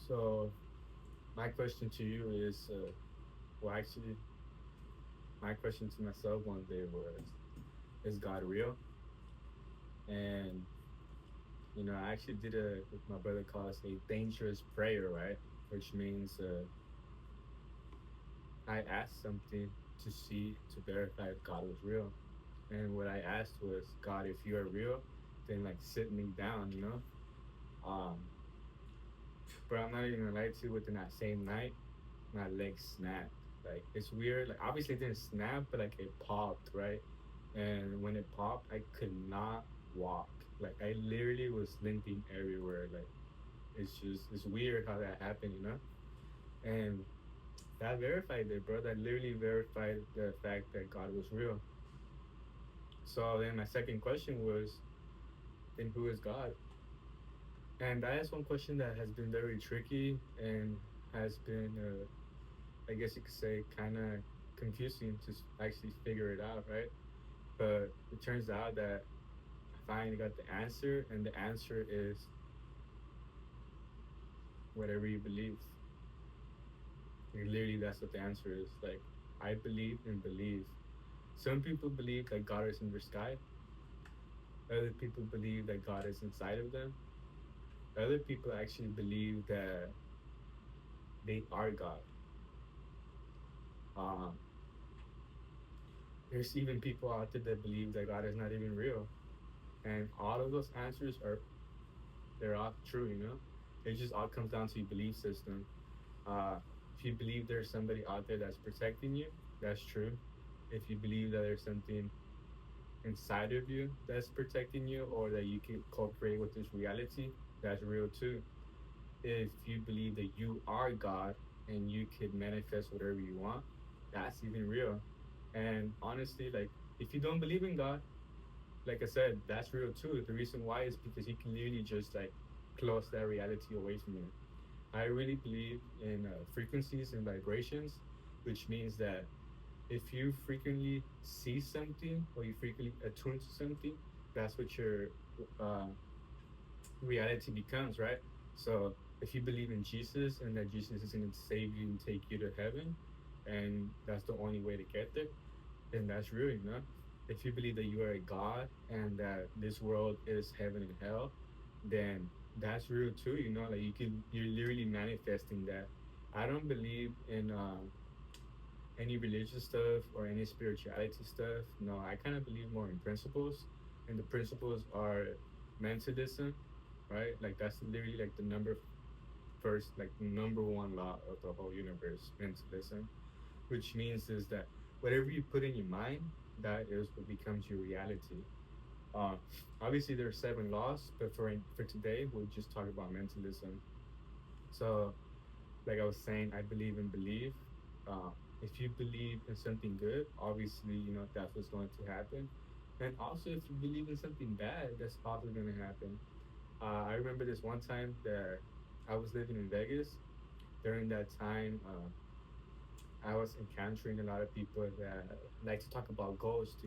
So my question to you is, well, actually, my question to myself one day was, is God real? And I actually did a what my brother calls a dangerous prayer, right? Which means I asked something to see to verify if God was real. And what I asked was, God, if you are real, then like sit me down, Um, but I'm not even gonna lie to you. Within that same night, my leg snapped. Like it's weird. Like obviously it didn't snap, but like it popped, right? And when it popped, I could not walk. Like I literally was limping everywhere. Like it's weird how that happened, And that verified it, bro. That literally verified the fact that God was real. So then my second question was, then who is God? And that is one question that has been very tricky and has been, I guess you could say, kind of confusing to actually figure it out, right? But it turns out that I finally got the answer, and the answer is whatever you believe. Like, literally, that's what the answer is. Like, I believe and believe. Some people believe that God is in the sky. Other people believe that God is inside of them. Other people actually believe that they are God. Um, there's even people out there that believe that God is not even real. And all of those answers they're all true, It just all comes down to your belief system. Uh, if you believe there's somebody out there that's protecting you, that's true. If you believe that there's something inside of you that's protecting you or that you can co-create with this reality, that's real too. If you believe that you are God and you could manifest whatever you want, that's even real. And honestly, like if you don't believe in God, like I said, that's real too. The reason why is because you can literally just like close that reality away from you. I really believe in frequencies and vibrations, which means that if you frequently see something or you frequently attune to something, that's what your uh, reality becomes, right? So if you believe in Jesus and that Jesus is going to save you and take you to heaven, and that's the only way to get there, then that's real, If you believe that you are a God and that this world is heaven and hell, then that's real too, Like you're literally manifesting that. I don't believe in any religious stuff or any spirituality stuff. No, I kind of believe more in principles, and the principles are mentalism, right? Like that's literally like the first, like number one law of the whole universe, mentalism, which means is that whatever you put in your mind, that is what becomes your reality. Uh, Obviously, there are seven laws, but for today, we'll just talk about mentalism. So, like I was saying, I believe in belief. Uh, if you believe in something good, obviously, that's what's going to happen. And also, if you believe in something bad, that's probably going to happen. I remember this one time that I was living in Vegas. During that time, I was encountering a lot of people that like to talk about ghosts,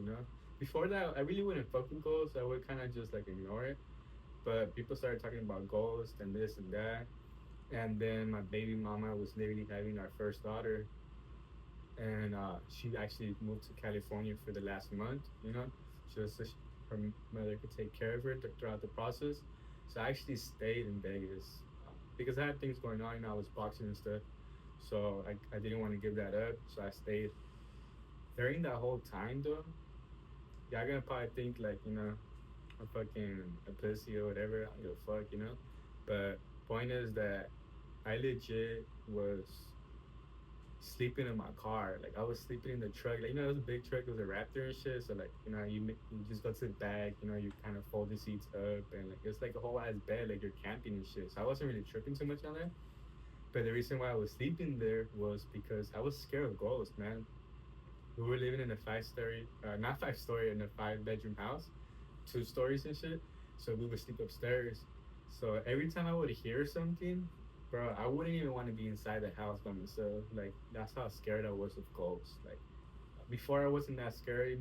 Before that, I really wouldn't fuck with ghosts. I would kind of just like ignore it. But people started talking about ghosts and this and that. And then my baby mama was literally having our first daughter. And she actually moved to California for the last month, just so her mother could take care of her throughout the process. So I actually stayed in Vegas because I had things going on, I was boxing and stuff. So I didn't want to give that up. So I stayed. During that whole time, though, y'all gonna probably think like, I'm fucking a pussy or whatever. I don't give a fuck, But point is that I legit was sleeping in my car. Like I was sleeping in the truck. Like it was a big truck. It was a Raptor and shit. So like you just go to the back. You kind of fold the seats up and like it's like a whole ass bed. Like you're camping and shit. So I wasn't really tripping too much on that. But the reason why I was sleeping there was because I was scared of ghosts, man. We were living in a five-story, not five-story, in a five-bedroom house, 2 stories and shit. So we would sleep upstairs. So every time I would hear something, bro, I wouldn't even want to be inside the house by myself. Like that's how scared I was of ghosts. Like before, I wasn't that scared,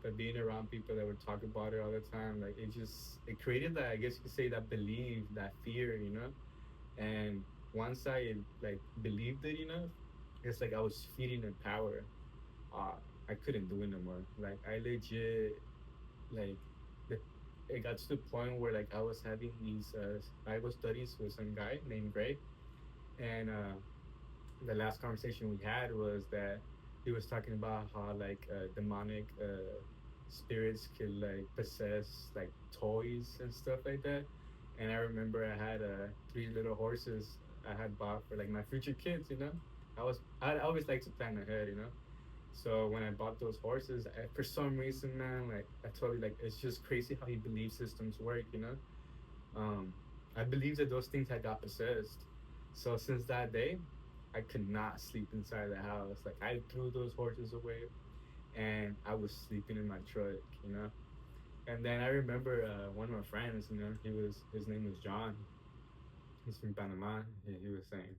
But being around people that would talk about it all the time, like it created that, I guess you could say, that belief, that fear, And once I like believed it enough, it's like I was feeding it power. uh I couldn't do it no more. Like I legit like the it got to the point where like I was having these Bible studies with some guy named Gray, and the last conversation we had was that he was talking about how like demonic spirits could like possess like toys and stuff like that. And I remember I had three little horses I had bought for like my future kids. You know, I always like to plan ahead. You know, so when I bought those horses, for some reason, man, like I told you, like it's just crazy how he belief systems work. You know, um, I believe that those things had got possessed. So since that day, I could not sleep inside the house. Like I threw those horses away, and I was sleeping in my truck. You know, and then I remember one of my friends. You know, his name was John. He's from Panama. He was saying,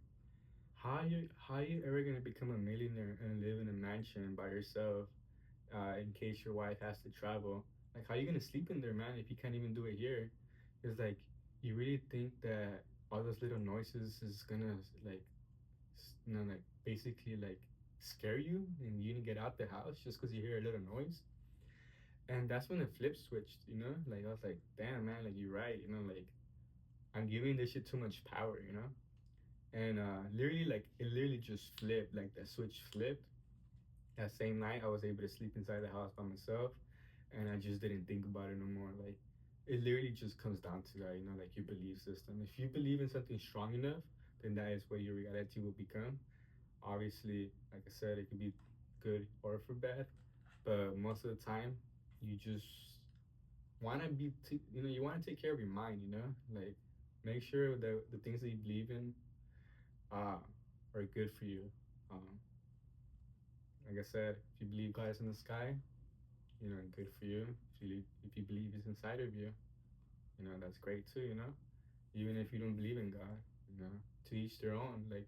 how you ever gonna become a millionaire and live in a mansion by yourself in case your wife has to travel? Like, how you gonna sleep in there, man, if you can't even do it here? It's like, you really think that all those little noises is gonna like, like basically like scare you and you need to get out the house just because you hear a little noise? And that's when the flip switched, you know? Like, I was like, damn, man, like, you're right, you know? Like, I'm giving this shit too much power, you know? And literally, like, it literally just flipped, like, the switch flipped. That same night, I was able to sleep inside the house by myself, and I just didn't think about it no more. Like, it literally just comes down to that, you know, like your belief system. If you believe in something strong enough, then that is what your reality will become. Obviously, like I said, it could be good or for bad, but most of the time, you just want to you know, you want to take care of your mind, you know, like make sure that the things that you believe in uh, are good for you. Um, like I said, if you believe God is in the sky, you know, good for you. If you believe He's inside of you, you know, that's great too. You know, even if you don't believe in God, you know, to each their own. Like,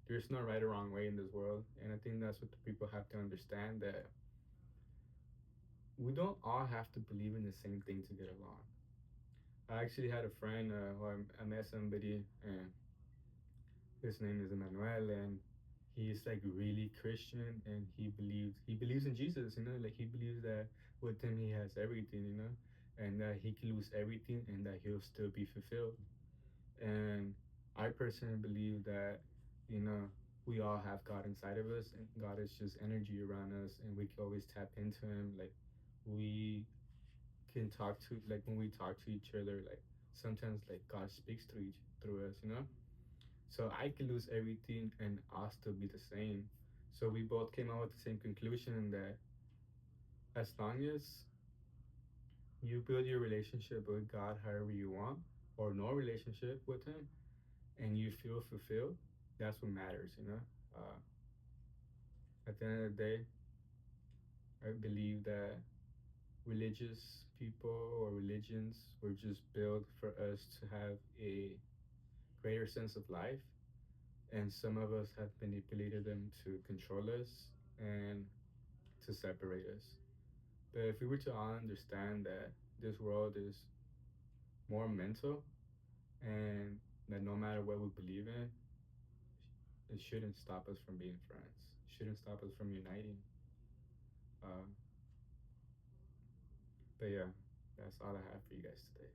there's no right or wrong way in this world, and I think that's what the people have to understand, that we don't all have to believe in the same thing to get along. I actually had a friend who I met somebody, and his name is Emmanuel, and he's like really Christian, and he believes in Jesus. You know, like he believes that with him he has everything. You know, and that he can lose everything, and that he'll still be fulfilled. And I personally believe that, you know, we all have God inside of us, and God is just energy around us, and we can always tap into Him. Like, we can talk to, like when we talk to each other, like sometimes like God speaks through us. You know, so I could lose everything and I'll still be the same. So we both came out with the same conclusion that as long as you build your relationship with God however you want, or no relationship with Him, and you feel fulfilled, that's what matters, you know? Uh, at the end of the day, I believe that religious people or religions were just built for us to have a greater sense of life, and some of us have manipulated them to control us and to separate us. But if we were to all understand that this world is more mental, and that no matter what we believe in, it shouldn't stop us from being friends. It shouldn't stop us from uniting. Uh, but yeah, that's all I have for you guys today.